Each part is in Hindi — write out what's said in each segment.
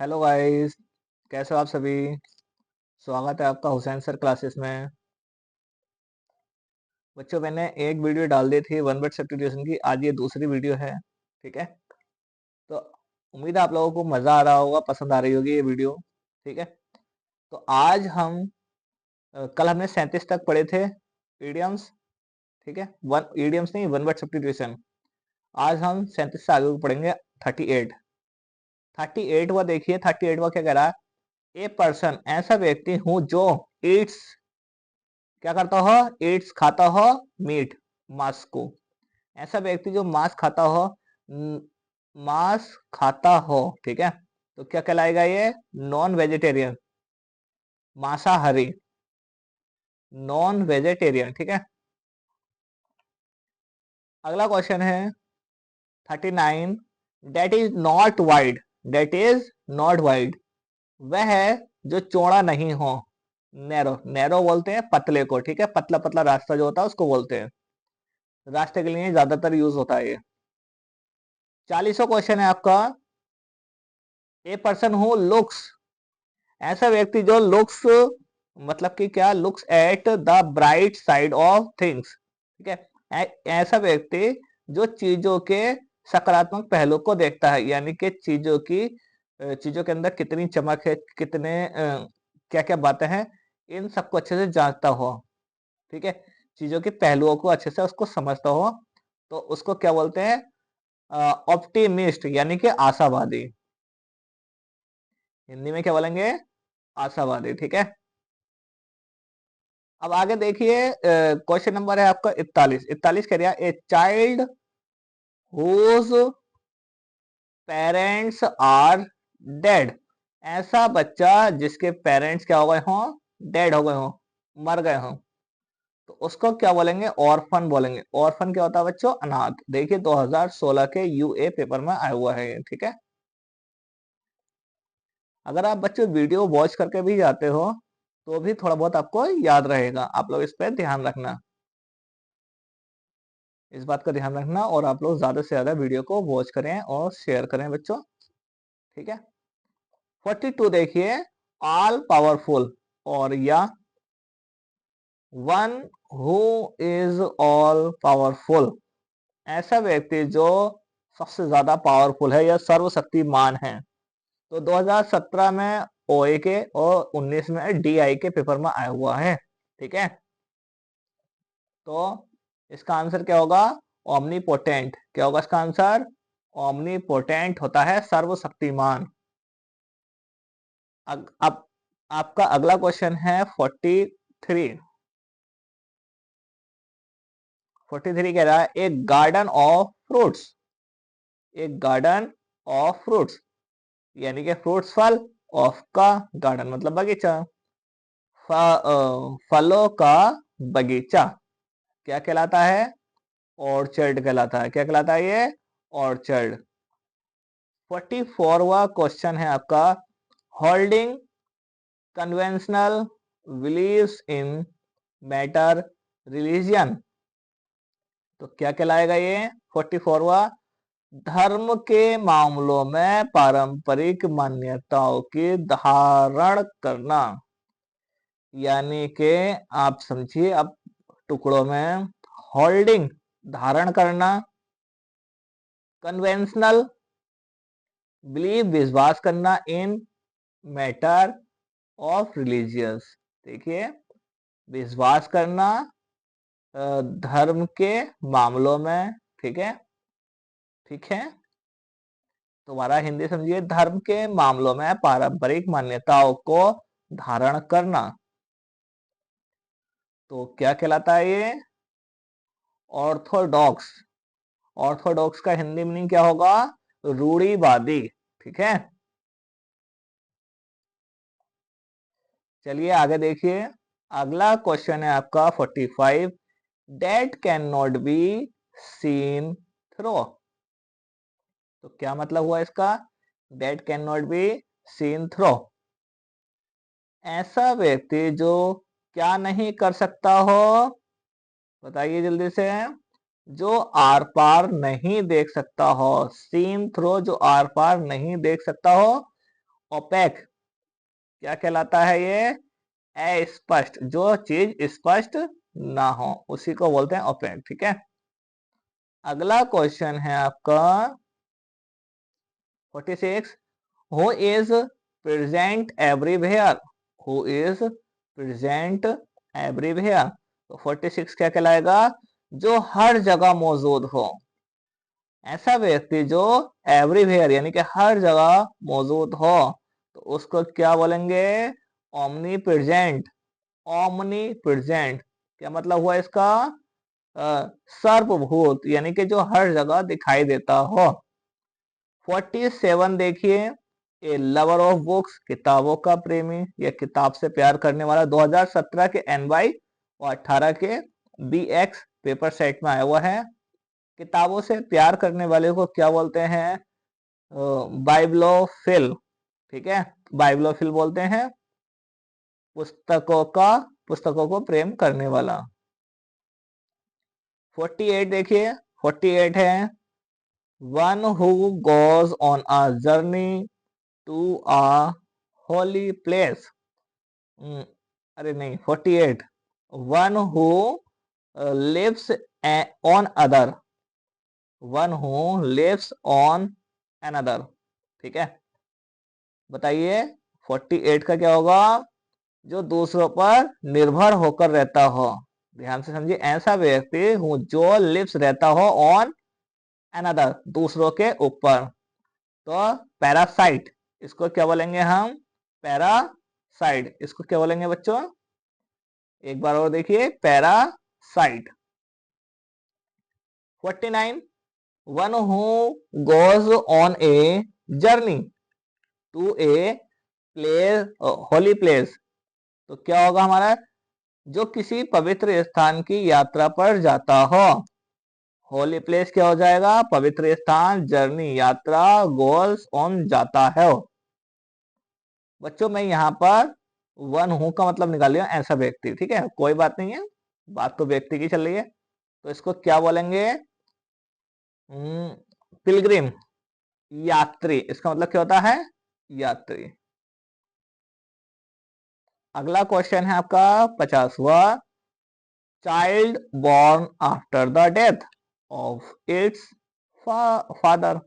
Hello guys. कैसे हो आप सभी? स्वागत है आपका हुसैन सर क्लासेस में। बच्चों, मैंने एक वीडियो डाल दी थी वन वर्ड सब्स्टिट्यूशन की। आज ये दूसरी वीडियो है। ठीक है। तो उम्मीद है आप लोगों को मज़ा आ रहा होगा, पसंद आ रही होगी ये वीडियो। ठीक है। तो आज हम कल हमने 37 तक पढ़े थे इडियम्स। ठीक है। वन इडियम्स नहीं, वन वर्ड सब्स्टिट्यूशन। आज हम 37 से आगे पढ़ेंगे 38। 38वां देखिए, 38वां क्या कह रहा है? ए पर्सन, ऐसा व्यक्ति हूँ जो ईट्स, क्या करता हो? ईट्स, खाता हो, मीट, मांस को। ऐसा व्यक्ति जो मांस खाता हो, मांस खाता हो। ठीक है। तो क्या कहलाएगा ये? नॉन वेजिटेरियन, मांसाहारी, नॉन वेजिटेरियन। ठीक है। अगला क्वेश्चन है 39। That is not wide, that is not wide, वह है जो चौड़ा नहीं हो। नैरो, नैरो बोलते हैं पतले को। ठीक है। पतला पतला रास्ता जो होता है उसको बोलते हैं। रास्ते के लिए ज्यादातर यूज होता है ये। 40वां क्वेश्चन है आपका। ए पर्सन हु लुक्स, ऐसा व्यक्ति जो लुक्स, मतलब कि क्या? Looks at the bright side of things. ठीक है। ऐसा व्यक्ति जो चीजों के सकारात्मक पहलू को देखता है, यानी कि चीजों की, चीजों के अंदर कितनी चमक है, कितने क्या क्या बातें हैं, इन सबको अच्छे से जांचता हो। ठीक है। चीजों के पहलुओं को अच्छे से उसको समझता हो, तो उसको क्या बोलते हैं? ऑप्टिमिस्ट, यानी कि आशावादी। हिंदी में क्या बोलेंगे? आशावादी। ठीक है। अब आगे देखिए, क्वेश्चन नंबर है आपका 41। 41 कह रहा है a child whose parents are dead, ऐसा बच्चा जिसके पेरेंट्स क्या हो गए हों? डेड हो गए हों, मर गए हों। तो उसको क्या बोलेंगे? ऑर्फन बोलेंगे। ऑर्फन क्या होता है बच्चों? अनाथ। देखिए 2016 के यूए पेपर में आया हुआ है ये। ठीक है। अगर आप बच्चों वीडियो वॉच करके भी जाते हो तो भी थोड़ा बहुत आपको याद रहेगा। आप लोग इस पर ध्यान रखना, इस बात का ध्यान रखना, और आप लोग ज्यादा से ज्यादा वीडियो को वॉच करें और शेयर करें बच्चों। ठीक है। 42 देखिए, ऑल पावरफुल, और या one who is all powerful, ऐसा व्यक्ति जो सबसे ज्यादा पावरफुल है या सर्वशक्तिमान है। तो 2017 में ओए के और 19 में डीआई के पेपर में आया हुआ है। ठीक है। तो इसका आंसर क्या होगा? ओमनीपोटेंट। क्या होगा इसका आंसर? ओमनीपोटेंट होता है सर्वशक्तिमान। अब आपका अगला क्वेश्चन है 43। 43 कह रहा है एक गार्डन ऑफ फ्रूट्स, एक गार्डन ऑफ फ्रूट्स, यानी कि फ्रूट्स फल, ऑफ का गार्डन मतलब बगीचा, फलों का बगीचा क्या कहलाता है? ऑर्चर्ड कहलाता है। क्या कहलाता है ये? ऑर्चर्ड। 44वां क्वेश्चन है आपका। Holding conventional believes in matter religion, तो क्या कहलाएगा ये? 44वां, धर्म के मामलों में पारंपरिक मान्यताओं की धारण करना, यानी कि आप समझिए अब टुकड़ों में। होल्डिंग, धारण करना, कन्वेंशनल, बिलीव, विश्वास करना, इन मैटर ऑफ रिलीजियस, देखिए विश्वास करना धर्म के मामलों में। ठीक है। ठीक है। तुम्हारा हिंदी समझिए, धर्म के मामलों में पारंपरिक मान्यताओं को धारण करना, तो क्या कहलाता है ये? ऑर्थोडॉक्स। ऑर्थोडॉक्स का हिंदी मीनिंग क्या होगा? रूढ़िवादी। ठीक है। चलिए आगे देखिए। अगला क्वेश्चन है आपका 45। That can not be seen through, तो क्या मतलब हुआ इसका? That can not be seen through, ऐसा व्यक्ति जो क्या नहीं कर सकता हो? बताइए जल्दी से। जो आर पार नहीं देख सकता हो, सीन थ्रो, जो आर पार नहीं देख सकता हो, ओपेक क्या कहलाता है ये? अस्पष्ट, जो चीज स्पष्ट ना हो उसी को बोलते हैं ओपेक। ठीक है, अगला क्वेश्चन है आपका 46, who is present everywhere, who is present everywhere. तो 46 क्या कहलाएगा? जो हर जगह मौजूद हो। ऐसा व्यक्ति जो एवरीवेयर यानी कि हर जगह मौजूद हो तो उसको क्या बोलेंगे? Omni present. ओमनी प्रेजेंट क्या मतलब हुआ इसका? सर्वभूत यानी कि जो हर जगह दिखाई देता हो। 47 देखिए, ए लवर ऑफ बुक्स किताबों का प्रेमी या किताब से प्यार करने वाला 2017 के एनवाई और 18 के बीएक्स पेपर सेट में आया हुआ है। किताबों से प्यार करने वाले को क्या बोलते हैं? बाइब्लोफिल। ठीक है, बाइब्लोफिल बोलते हैं पुस्तकों को प्रेम करने वाला। 48 देखिए, 48 है, one who goes on a journey to a holy place. अरे नहीं, 48, one who lives on other, one who lives on another. ठीक है, बताइए 48 का क्या होगा? जो दूसरों पर निर्भर होकर रहता हो। ध्यान से समझिए, ऐसा व्यक्ति हूँ जो लिव्स रहता हो ऑन अनदर, दूसरों के ऊपर। तो पैरासाइट, इसको क्या बोलेंगे हम? पैरासाइट। इसको क्या बोलेंगे बच्चों? एक बार और देखिए, parasite. 49, one who goes on a journey to a place, holy place. तो क्या होगा हमारा? जो किसी पवित्र स्थान की यात्रा पर जाता हो। होली प्लेस क्या हो जाएगा? पवित्र स्थान, जर्नी यात्रा, गोल्स ऑन जाता है। बच्चों मैं यहाँ पर वन हूं का मतलब निकाल लिया, ऐसा व्यक्ति। ठीक है, कोई बात नहीं है, बात तो व्यक्ति की चल रही है। तो इसको क्या बोलेंगे? पिलग्रिम, यात्री। इसका मतलब क्या होता है? यात्री। अगला क्वेश्चन है आपका 50वां, child born after the death of its father.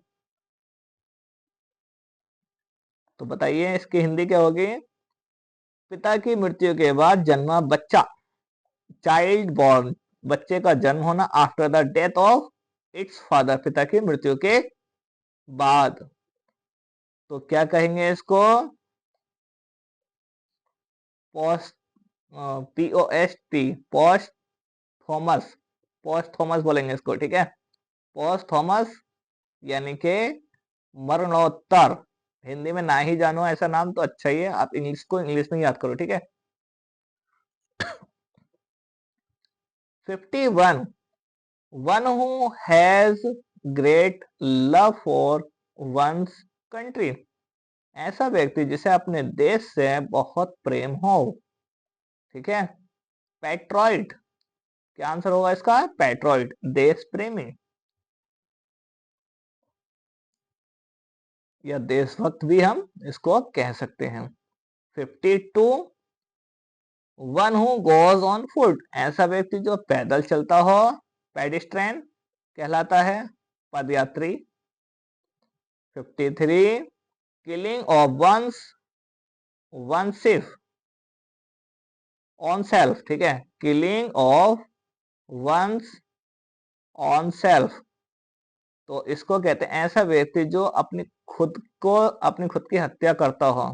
तो बताइए इसकी हिंदी क्या होगी? पिता की मृत्यु के बाद जन्मा बच्चा, चाइल्ड born, बच्चे का जन्म होना, after the death of its father, पिता की मृत्यु के बाद। तो क्या कहेंगे इसको? Post, POST, post Thomas, post Thomas बोलेंगे इसको। ठीक है, पोस्ट थॉमस यानी के मरणोत्तर। हिंदी में ना ही जानो ऐसा नाम तो अच्छा ही है, आप इंग्लिश को इंग्लिश में याद करो। ठीक है, 51, one who has great love for one's country. ऐसा व्यक्ति जिसे अपने देश से बहुत प्रेम हो। ठीक है, पैट्रॉइट, क्या आंसर होगा इसका? पैट्रॉइट, देश प्रेमी या देशभक्त भी हम इसको कह सकते हैं। 52, one who goes on foot. ऐसा व्यक्ति जो पैदल चलता हो, पेडिस्ट्रेन कहलाता है, पदयात्री। 53, किलिंग ऑफ वंस वन सिर्फ ऑन सेल्फ। ठीक है, killing of one's on self. तो इसको कहते हैं ऐसा व्यक्ति जो अपनी खुद की हत्या करता हो,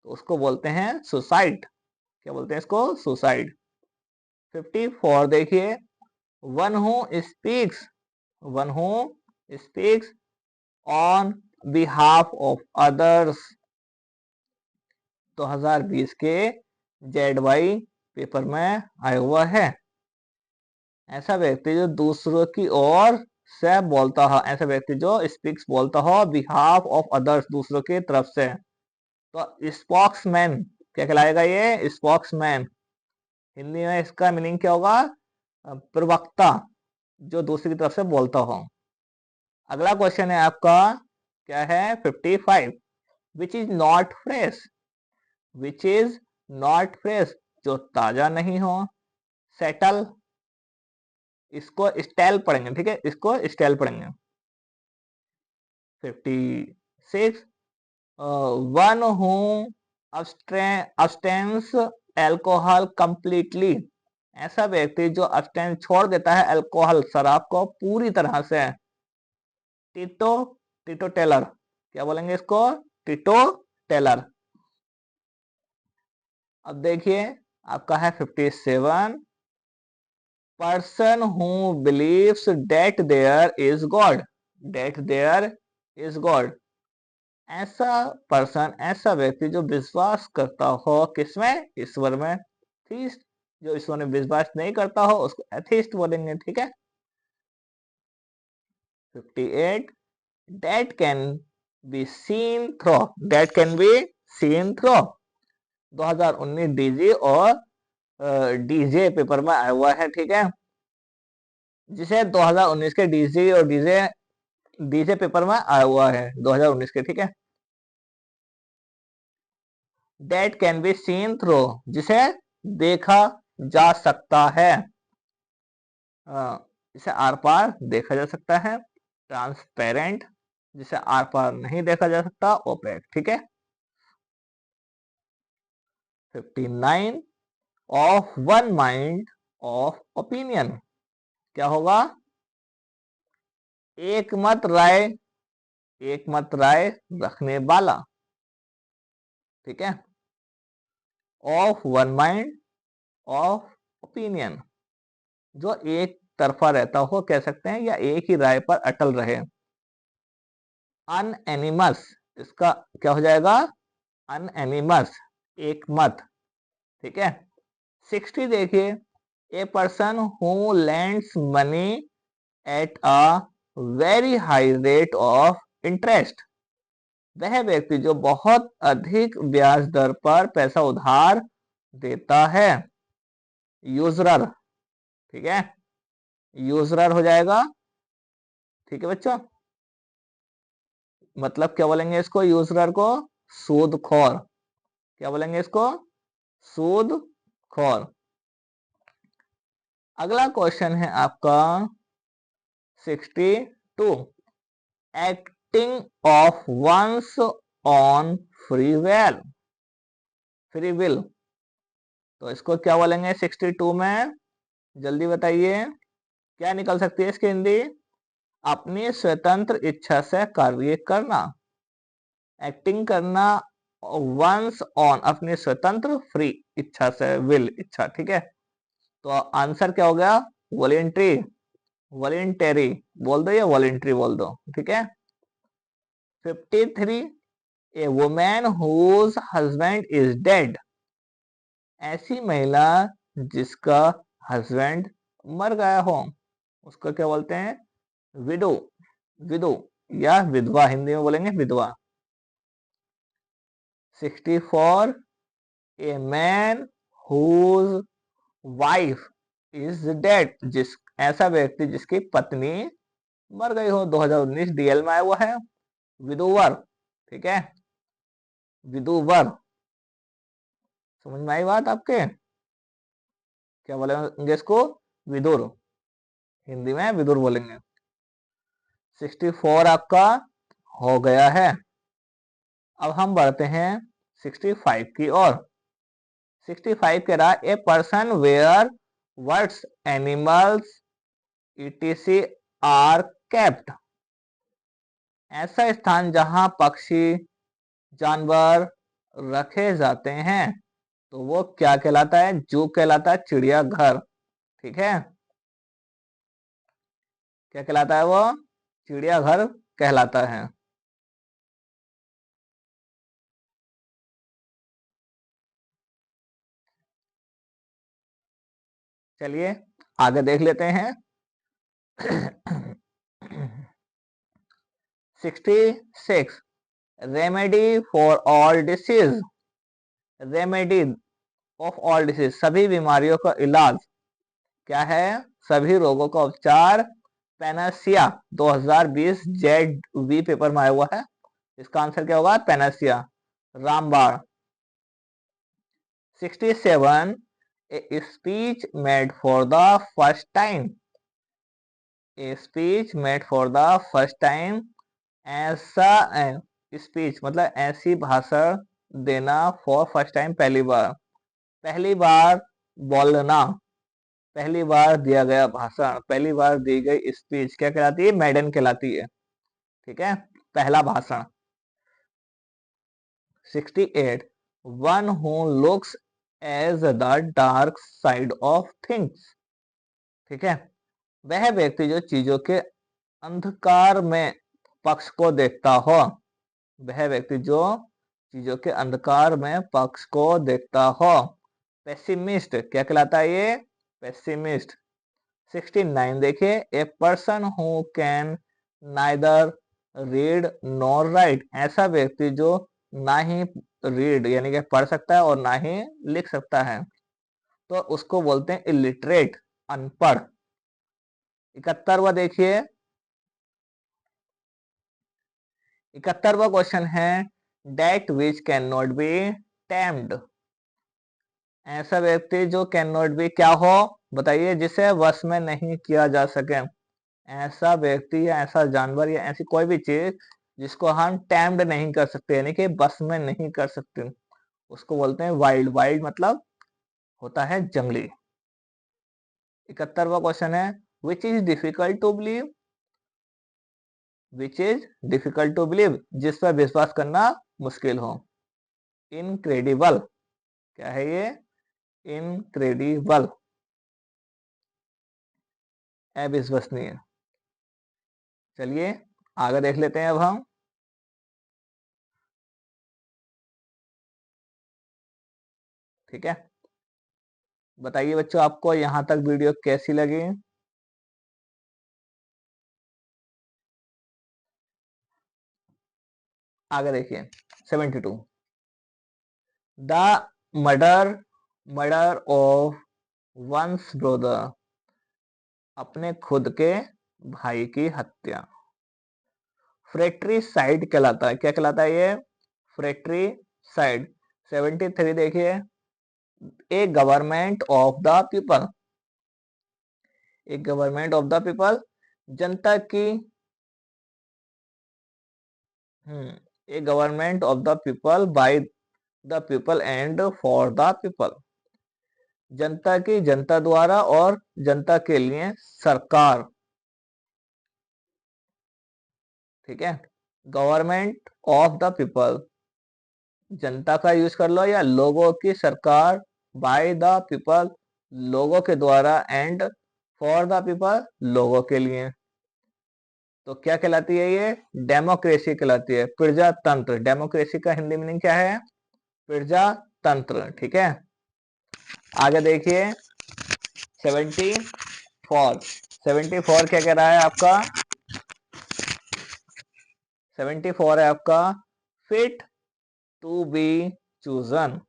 तो उसको बोलते हैं सुसाइड। क्या बोलते हैं इसको? सुसाइड। 54 देखिए, one who speaks, one who speaks on behalf of others. 2020 के ZY पेपर में आया हुआ है। ऐसा व्यक्ति जो दूसरों की ओर से बोलता हो, ऐसा व्यक्ति जो स्पीक्स बोलता हो बिहाफ ऑफ अदर्स, दूसरों की तरफ से। तो स्पोक्समैन क्या कहलाएगा? ये स्पोक्समैन। हिंदी में इसका मीनिंग क्या होगा? प्रवक्ता, जो दूसरी तरफ से बोलता हो। अगला क्वेश्चन है आपका, क्या है? 55, which is not fresh, which is not fresh, जो ताजा नहीं हो। सेटल, इसको स्टाइल पढ़ेंगे, ठीक है, इसको स्टाइल पढ़ेंगे। 56 one who abstains alcohol completely, ऐसा व्यक्ति जो abstain छोड़ देता है अल्कोहल शराब को पूरी तरह से। टिटो, टिटो टेलर, क्या बोलेंगे इसको, टिटो टेलर। अब देखिए आपका है 57 person who believes that there is God, that there is God, ऐसा पर्सन, ऐसा व्यक्ति जो विश्वास करता हो किसमें, ईश्वर में। थीस्ट, जो ईश्वर में विश्वास नहीं करता हो उसको एथिस्ट बोलेंगे, ठीक है। 58 that can be seen through, that can be seen through, 2019 DG और डीजे पेपर में आया हुआ है, ठीक है, जिसे 2019 के डीजी और डीजे पेपर में आया हुआ है 2019 के, ठीक है। That can be seen through, जिसे देखा जा सकता है, इसे आर पार देखा जा सकता है। ट्रांसपेरेंट, जिसे आर पार नहीं देखा जा सकता। ओपेक, ठीक है। 59 of one mind of opinion, क्या होगा, एक मत राय, एक मत राय रखने वाला, ठीक है। Of one mind of opinion, जो एक तरफा रहता हो कह सकते हैं, या एक ही राय पर अटल रहे। अनएनिमस, इसका क्या हो जाएगा, अनएनिमस, एक मत, ठीक है। 60 देखिए, a person who lands money at a very high rate of interest, वह व्यक्ति जो बहुत अधिक ब्याज दर पर पैसा उधार देता है। यूजरर, ठीक है, यूजरर हो जाएगा, ठीक है बच्चों। मतलब क्या बोलेंगे इसको, यूजरर को, सूदखोर, क्या बोलेंगे इसको, सूदखोर। अगला क्वेश्चन है आपका 62 acting of one's own free will, free will, तो इसको क्या बोलेंगे 62 में, जल्दी बताइए क्या निकल सकती है इसकी हिंदी, अपनी स्वतंत्र इच्छा से कार्य करना, एक्टिंग करना, वंस ऑन अपनी स्वतंत्र, फ्री इच्छा से, विल इच्छा, ठीक है। तो आंसर क्या हो गया, वॉलेंट्री, वॉलेंटरी बोल दो या वॉलेंट्री बोल दो, ठीक है। 53 a women whose husband is dead, ऐसी महिला जिसका हस्बैंड मर गया हो उसको क्या बोलते हैं, विडो, विडो या विधवा, हिंदी में बोलेंगे विधवा। 64 a man whose wife is dead, जिस ऐसा व्यक्ति जिसकी पत्नी मर गई हो, 2019 डीएल में आया हुआ है, विदुवर, ठीक है, विदुवर। समझ में आई बात आपके, क्या बोलेंगे इसको, विदुर, हिंदी में विदुर बोलेंगे। 64 आपका हो गया है। अब हम बढ़ते हैं 65 की ओर। 65 कह रहा a person where birds animals etc are kept, ऐसा स्थान जहां पक्षी जानवर रखे जाते हैं, तो वो क्या कहलाता है, जू कहलाता है, चिड़ियाघर, ठीक है, क्या कहलाता है वो, चिड़ियाघर कहलाता है। चलिए आगे देख लेते हैं। 66 remedy for all disease, remedy of all disease, सभी बीमारियों का इलाज, क्या है, सभी रोगों का उपचार, पेनासिया 2020 जेड वी पेपर में आया हुआ है, इसका आंसर क्या होगा? पैनासिया, रामबाण। 67 a speech made for the first time, a speech made for the first time, ऐसा स्पीच मतलब ऐसी भाषण देना, फॉर फर्स्ट टाइम पहली बार, पहली बार बोलना, पहली बार दिया गया भाषण, पहली बार दी गई स्पीच क्या कहलाती है? मेडन कहलाती है। ठीक है, पहला भाषण। 68 one who looks as the dark side of things, ठीक है, वह व्यक्ति जो चीजों के अंधकार में पक्ष को देखता हो, वह व्यक्ति जो चीजों के अंधकार में पक्ष को देखता हो। पेसिमिस्ट क्या कहलाता है? ये पेसिमिस्ट। 69 देखिए, a person who can neither read nor right, ऐसा व्यक्ति जो ना ही रीड यानी कि पढ़ सकता है और ना ही लिख सकता है, तो उसको बोलते हैं इलिटरेट, अनपढ़। 71वां देखिए, 71वां क्वेश्चन है, that which can not be tamed, ऐसा व्यक्ति जो कैन नॉट बी क्या हो? बताइए, जिसे वश में नहीं किया जा सके, ऐसा व्यक्ति या ऐसा जानवर या ऐसी कोई भी चीज जिसको हम टैम्ड नहीं कर सकते यानी कि बस में नहीं कर सकते, उसको बोलते हैं वाइल्ड। वाइल्ड मतलब होता है जंगली। 71वां क्वेश्चन है, which is difficult to believe, which is difficult to believe, जिस पर विश्वास करना मुश्किल हो। इनक्रेडिबल, क्या है ये? इनक्रेडिबल, अविश्वसनीय। चलिए आगे देख लेते हैं अब हम। ठीक है, बताइए बच्चों, आपको यहाँ तक वीडियो कैसी लगी? आगे देखिए, 72 the murder murder of one's brother, अपने खुद के भाई की हत्या, फ्रेट्रीसाइड कहलाता है। क्या कहलाता है ये? फ्रेट्रीसाइड। 73 देखिए, a government of the people, एक गवर्नमेंट ऑफ द पीपल, जनता की, a government of the people by the people and for the people, जनता की, जनता द्वारा और जनता के लिए सरकार। ठीक है, गवर्नमेंट ऑफ द पीपल, जनता का यूज कर लो, या लोगों की सरकार, बाय द पीपल, लोगों के द्वारा, एंड फॉर द पीपल, लोगों के लिए। तो क्या कहलाती है ये? डेमोक्रेसी कहलाती है, प्रजातंत्र। डेमोक्रेसी का हिंदी मीनिंग क्या है? प्रजातंत्र। ठीक है, आगे देखिए, 74 74 क्या कह रहा है आपका? 74 है आपका, fit to be chosen,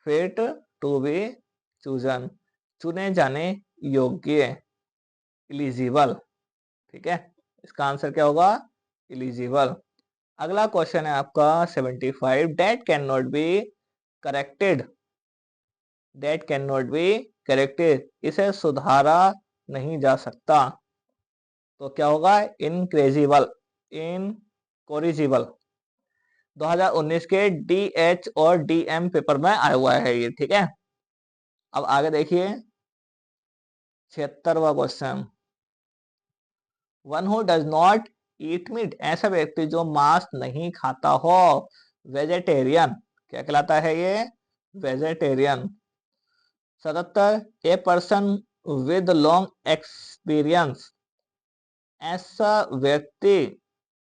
fit to be chosen, चुने जाने योग्य, इलिजिबल। ठीक है, इसका आंसर क्या होगा? इलिजिबल। अगला क्वेश्चन है आपका 75, date can not be corrected, date can not be corrected, इसे सुधारा नहीं जा सकता, तो क्या होगा? इनक्रेजिबल, इनकोरिजिबल। 2019 के डीएच और डीएम पेपर में आया हुआ है ये। ठीक है, अब आगे देखिए, 76वां question, one who does not eat meat, ऐसा व्यक्ति जो मांस नहीं खाता हो, वेजिटेरियन। क्या कहलाता है ये? Vegetarian. 77 a person with long experience, ऐसा व्यक्ति,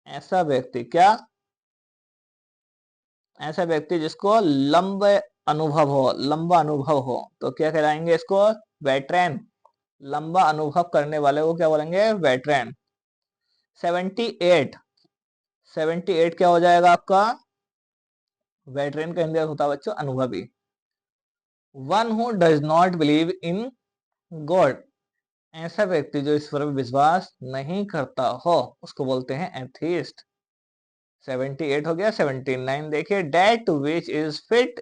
ऐसा व्यक्ति क्या? ऐसा व्यक्ति जिसको लंबे अनुभव हो, लंबा अनुभव हो, तो क्या कहलाएंगे इसको? वेटरन। लंबा अनुभव करने वाले को क्या बोलेंगे? वेटरन। 78 78 क्या हो जाएगा आपका? वेटरन का हिंदी होता है बच्चों अनुभवी। One who does not believe in God, ऐसा व्यक्ति जो ईश्वर पर विश्वास नहीं करता हो, उसको बोलते हैं एथीस्ट। 78 हो गया। 79 देखिए, that which is fit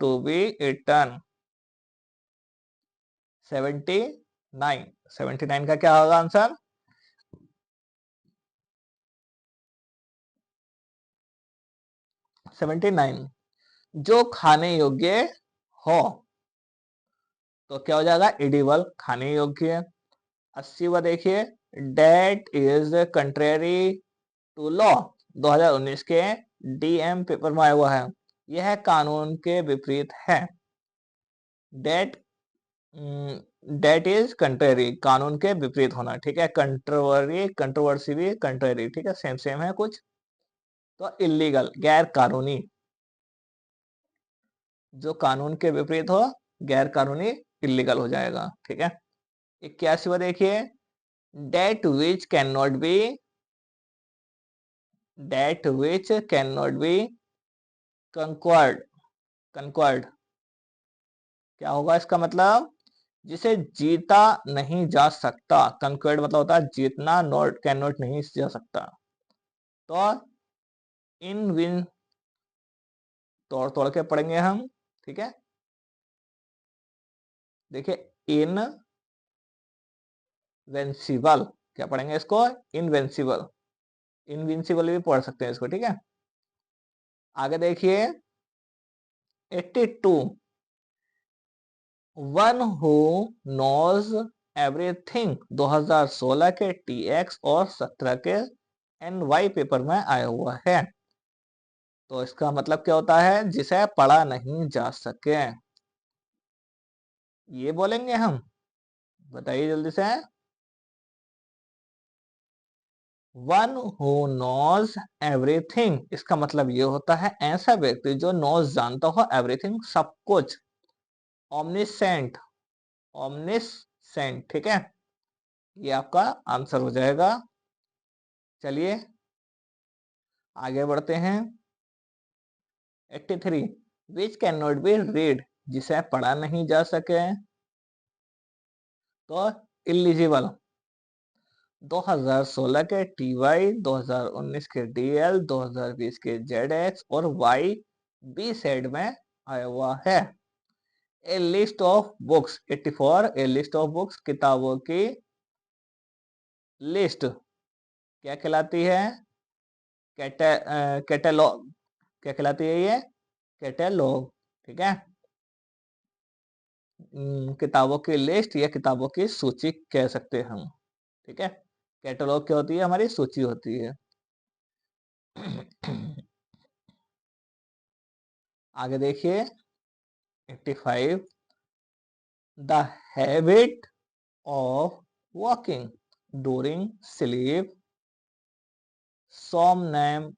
to be eaten. 79, 79 का क्या होगा आंसर? 79 जो खाने योग्य हो, तो क्या हो जाएगा? एडिबल, खाने योग्य। 80वां देखिए, that is contrary to law. 2019 के डीएम पेपर में आया हुआ है, यह कानून के विपरीत है। डेट डेट इज कंट्रेरी, कानून के विपरीत होना, ठीक है। कंट्रोवरी, कंट्रोवर्सी भी कंट्रेरी, ठीक है, सेम सेम है कुछ। तो इलीगल, गैर कानूनी, जो कानून के विपरीत हो, गैर कानूनी, इलीगल हो जाएगा, ठीक है। 81वां देखिए, that which can not be, that which can not be conquered, conquered क्या होगा इसका मतलब? जिसे जीता नहीं जा सकता। कंक्वर्ड मतलब होता है जीतना, नॉट, कैन नॉट नहीं जा सकता। तो इन विन, तोड़ तोड़ के पढ़ेंगे हम, ठीक है। देखिए, इनवेंसिबल, क्या पढ़ेंगे इसको? इनवेंसिबल, इनविंसिबल भी पढ़ सकते हैं इसको, ठीक है। आगे देखिए, 82, वन हु नोज एवरीथिंग। 2016 के टीएक्स और 17 के एनवाई पेपर में आया हुआ है। तो इसका मतलब क्या होता है? जिसे पढ़ा नहीं जा सके, ये बोलेंगे हम। बताइए जल्दी से। वन हु नोज एवरीथिंग, इसका मतलब ये होता है ऐसा व्यक्ति जो नोज, जानता हो, एवरीथिंग, सब कुछ। ओमनिसेंट, ओमनिसेंट, ठीक है। ये आपका आंसर हो जाएगा। चलिए आगे बढ़ते हैं। 83, विच कैन नॉट बी रीड, जिसे पढ़ा नहीं जा सके, तो इलिजिबल। 2016 के टीवाई, 2019 के डीएल, 2020 के जेडएक्स और वाई बी सेड में आया हुआ है। A list of books, 84, a list of books, किताबों की लिस्ट क्या कहलाती है? कैटेलॉग, क्या कहलाती है ये? कैटेलॉग, ठीक है। किताबों की लिस्ट या किताबों की सूची कह सकते हैं हम, ठीक है। कैटलॉग क्या होती है? हमारी सूची होती है। आगे देखिए, 85, the habit of walking during sleep, somnambulism,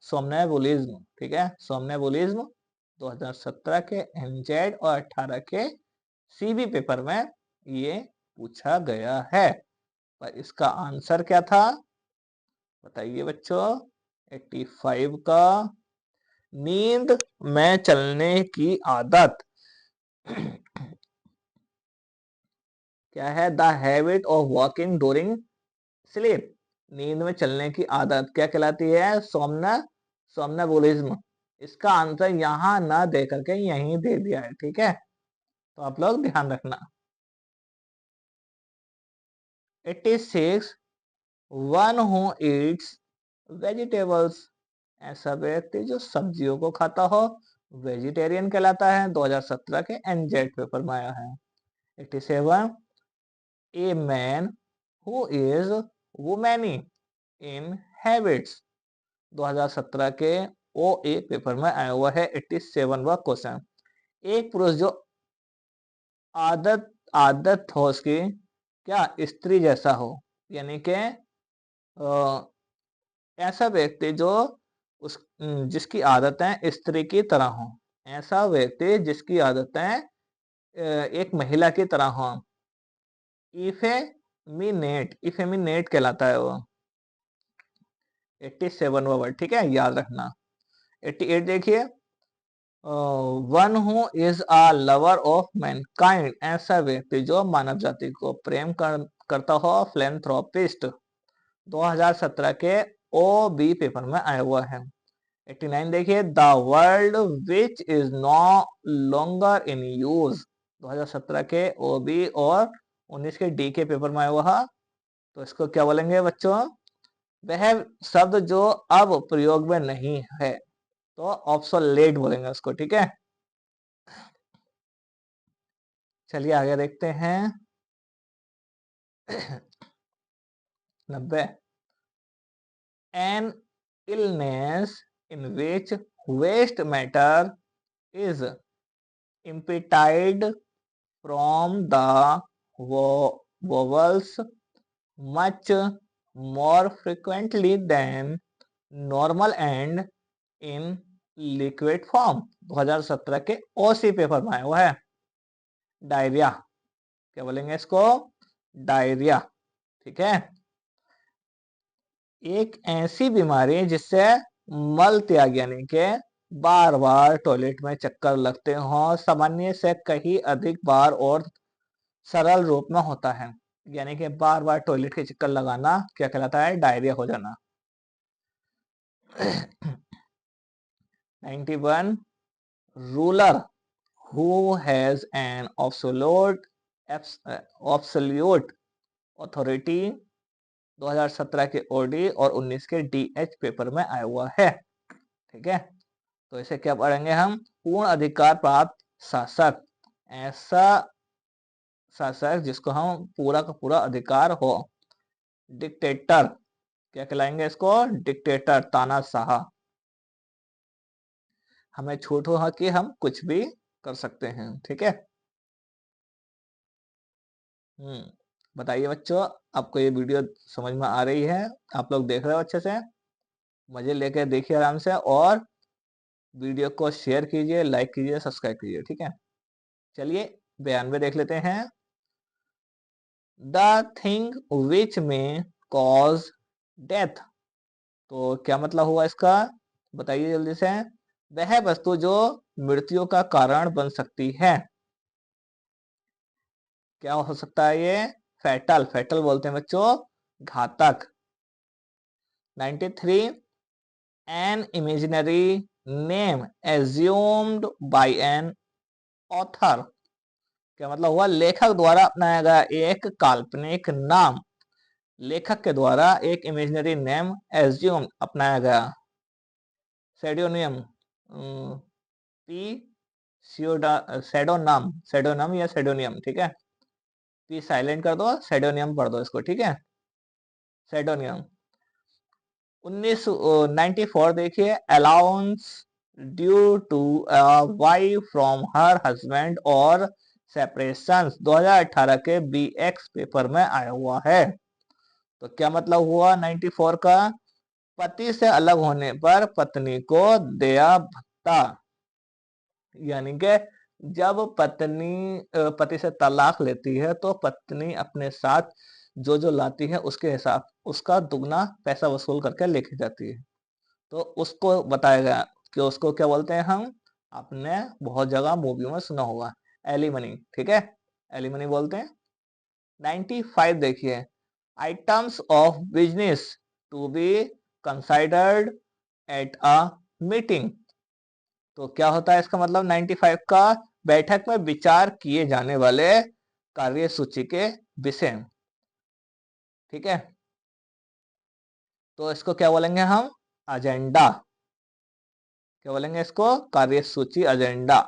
somnambulism, ठीक है, सोमनैम्बुलिज्म। 2017 के एनजेड और 18 के सीबी पेपर में ये पूछा गया है। पर इसका आंसर क्या था? बताइए बच्चों। 85 का, नींद में चलने की आदत। क्या है? The habit of walking during sleep, नींद में चलने की आदत क्या कहलाती है? सोमनाबुलिज्म। इसका आंसर यहां ना दे करके यहीं दे दिया है, ठीक है, तो आप लोग ध्यान रखना। 86, वन हु ईट्स वेजिटेबल्स, ऐसा व्यक्ति जो सब्जियों को खाता हो, वेजिटेरियन कहलाता है। 2017 के एनजेड पेपर में आया है। 87, a man who is womanly in habits. 2017 के ओ ए पेपर में आया हुआ है। 87वां क्वेश्चन, एक पुरुष जो आदत आदत हो उसकी क्या स्त्री जैसा हो, यानी कि ऐसा व्यक्ति जो उस जिसकी आदतें स्त्री की तरह हो, ऐसा व्यक्ति जिसकी आदतें एक महिला की तरह हो। इफेमिनेट, इफेमिनेट कहलाता है वो। 87वां वर्ड, ठीक है, याद रखना। 88 देखिए, one who is a lover of Mankind, ऐसा व्यक्ति जो मानव जाति को प्रेम करता हो, फिलैंथ्रोपिस्ट। 2017 के ओ बी पेपर में आया हुआ है। 89 देखिए, the world which is no longer in use, 2017 के ओ बी और 19 के डी के पेपर में आया हुआ। तो इसको क्या बोलेंगे बच्चों, वह शब्द जो अब प्रयोग में नहीं है, तो ऑब्सोलेट बोलेंगे उसको, ठीक है। चलिए आगे देखते हैं। 90, N illness in which waste matter is impetied from the vowels much more frequently than normal and in liquid form, 2017 के ओसी पेपर में आया हुआ है। डायरिया, क्या बोलेंगे इसको, डायरिया, ठीक है। एक ऐसी बीमारी जिससे मल त्याग यानी के बार बार टॉयलेट में चक्कर लगते हो, सामान्य से कहीं अधिक बार और सरल रूप में होता है, यानी कि बार बार टॉयलेट के चक्कर लगाना क्या कहलाता है, डायरिया हो जाना। 91, ruler who has an absolute authority, 2017 के ओडी और 19 के डीएच पेपर में आया हुआ है, ठीक है। तो इसे क्या पढ़ेंगे हम, पूर्ण अधिकार प्राप्त शासक, ऐसा शासक जिसको हम पूरा का पूरा अधिकार हो। डिक्टेटर, क्या कहलाएंगे इसको, डिक्टेटर, तानाशाह, हमें छूट हो कि हम कुछ भी कर सकते हैं, ठीक है। बताइए बच्चों, आपको ये वीडियो समझ में आ रही है, आप लोग देख रहे हो अच्छे से, मजे लेकर देखिए आराम से, और वीडियो को शेयर कीजिए, लाइक कीजिए, सब्सक्राइब कीजिए, ठीक है। चलिए 92 देख लेते हैं। द थिंग विच में कॉज डेथ, तो क्या मतलब हुआ इसका, बताइए जल्दी से। वह वस्तु जो मृत्यु का कारण बन सकती है, क्या हो सकता है ये, फैटल, फैटल बोलते हैं बच्चों, घातक। 93, an imaginary name assumed by an author, क्या मतलब हुआ, लेखक द्वारा अपनाया गया एक काल्पनिक नाम, लेखक के द्वारा एक इमेजिनरी नेम एज्यूम अपनाया गया। सेडोनियम, पी सेडोनम, सेडोनम या सेडोनियम, ठीक है। पी साइलेंट कर दो, सेडोनियम पढ़ दो इसको, ठीक है, सेडोनियम। 1994 देखिए, allowance due to wife from her husband और सेपरेशन, 2018 के बीएक्स पेपर में आया हुआ है। तो क्या मतलब हुआ 94 का, पति से अलग होने पर पत्नी को दया भत्ता, यानी कि जब पत्नी पति से तलाक लेती है तो पत्नी अपने साथ जो जो लाती है उसके हिसाब उसका दुगना पैसा वसूल करके लेके जाती है। तो उसको बताया गया कि उसको क्या बोलते हैं हम, आपने बहुत जगह मूवी में सुना होगा, एलिमनी, ठीक है, एलिमनी बोलते हैं। 95 देखिए, items of business to be considered at a meeting, तो क्या होता है इसका मतलब 95 का, बैठक में विचार किए जाने वाले कार्यसूची के विषय, ठीक है। तो इसको क्या बोलेंगे हम, एजेंडा, क्या बोलेंगे इसको, कार्यसूची, agenda.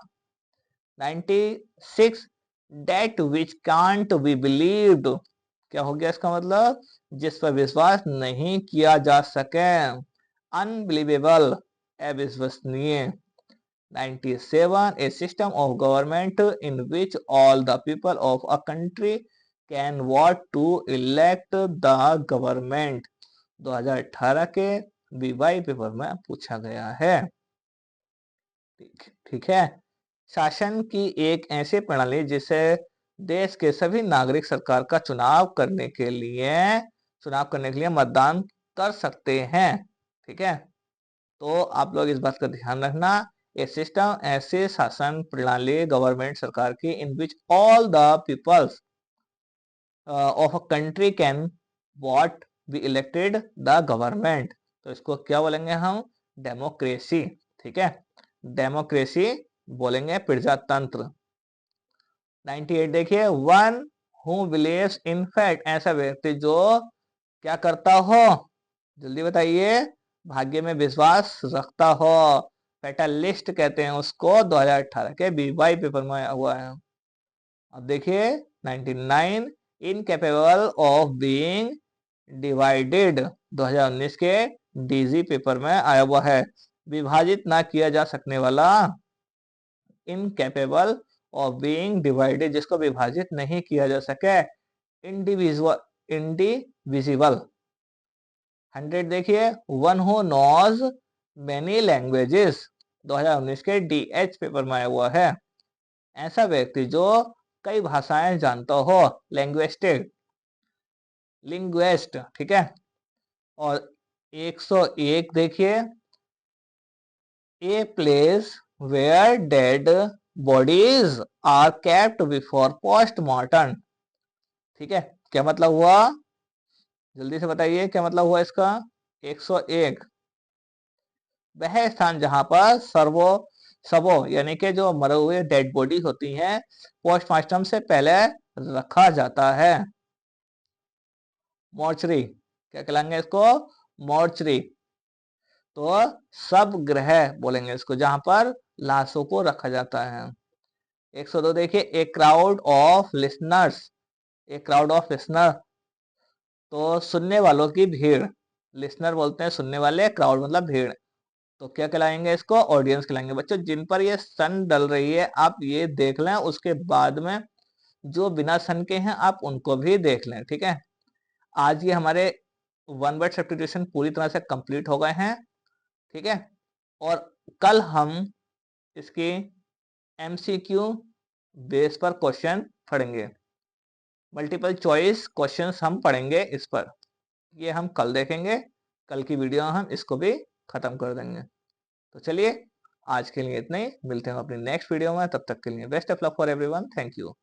96, that which can't be believed, क्या हो गया इसका मतलब, जिस पर विश्वास नहीं किया जा सके, अनबिलीवेबल, अविश्वसनीय। 97, a system of government in which all the people of a country can vote to elect the government, 2018 के बीवाई पेपर में पूछा गया है, ठीक है। शासन की एक ऐसी प्रणाली जिसे देश के सभी नागरिक सरकार का चुनाव करने के लिए मतदान कर सकते हैं, ठीक है। तो आप लोग इस बात का ध्यान रखना, ए सिस्टम ऐसे शासन प्रणाली, गवर्नमेंट सरकार की, in which all the peoples of a country can what be elected the government, तो इसको क्या बोलेंगे हम? डेमोक्रेसी। ठीक है, डेमोक्रेसी बोलेंगे, प्रजातंत्र। 98 देखिए, one who believes in fat, ऐसा व्यक्ति जो क्या करता हो? जल्दी बताइए, भाग्य में विश्वास रखता हो। फैटलिस्ट कहते हैं उसको। 2018 के बीवाई पेपर में आया हुआ है। अब देखिए 99, इनकेपेबल ऑफ बीइंग डिवाइडेड, 2019 के डीजी पेपर में आया हुआ है। विभाजित ना किया जा सकने वाला, इनकेपेबल ऑफ बीइंग डिवाइडेड, जिसको विभाजित नहीं किया जा सके। इंडिविजिबल। 100 देखिए, one who knows many languages, 2019 के डीएच पेपर में आया हुआ है। ऐसा व्यक्ति जो कई भाषाएं जानता हो, लैंग्वेस्टिक, लिंग्विस्ट। ठीक है, और 101 देखिए, a place where dead bodies are kept before postmortem. ठीक है, क्या मतलब हुआ? जल्दी से बताइए, क्या मतलब हुआ इसका? 101, वह स्थान जहां पर सबो यानी कि जो मरे हुए डेड बॉडी होती हैं, पोस्टमार्टम से पहले रखा जाता है। मॉर्चरी, क्या कहलाएंगे इसको? मॉर्चरी। तो सब ग्रह बोलेंगे इसको, जहां पर लाशों को रखा जाता है। 102 देखिए, a crowd of listeners, a crowd of listener, तो सुनने वालों की भीड़। लिसनर बोलते हैं सुनने वाले, क्राउड मतलब भीड़। तो क्या कहलाएंगे इसको? ऑडियंस कहलाएंगे। बच्चों, जिन पर ये सन डल रही है आप ये देख लें, उसके बाद में जो बिना सन के हैं आप उनको भी देख लें। ठीक है, आज ये हमारे वन वर्ड सब्स्टिट्यूशन पूरी तरह से कंप्लीट हो गए हैं। ठीक है, और कल हम इसकी एमसीक्यू बेस पर क्वेश्चन पढ़ेंगे। मल्टीपल चॉइस क्वेश्चंस हम पढ़ेंगे इस पर, ये हम कल देखेंगे। कल की वीडियो हम इसको भी खत्म कर देंगे। तो चलिए, आज के लिए इतना ही, मिलते हैं अपनी नेक्स्ट वीडियो में। तब तक के लिए best of luck for everyone, thank you.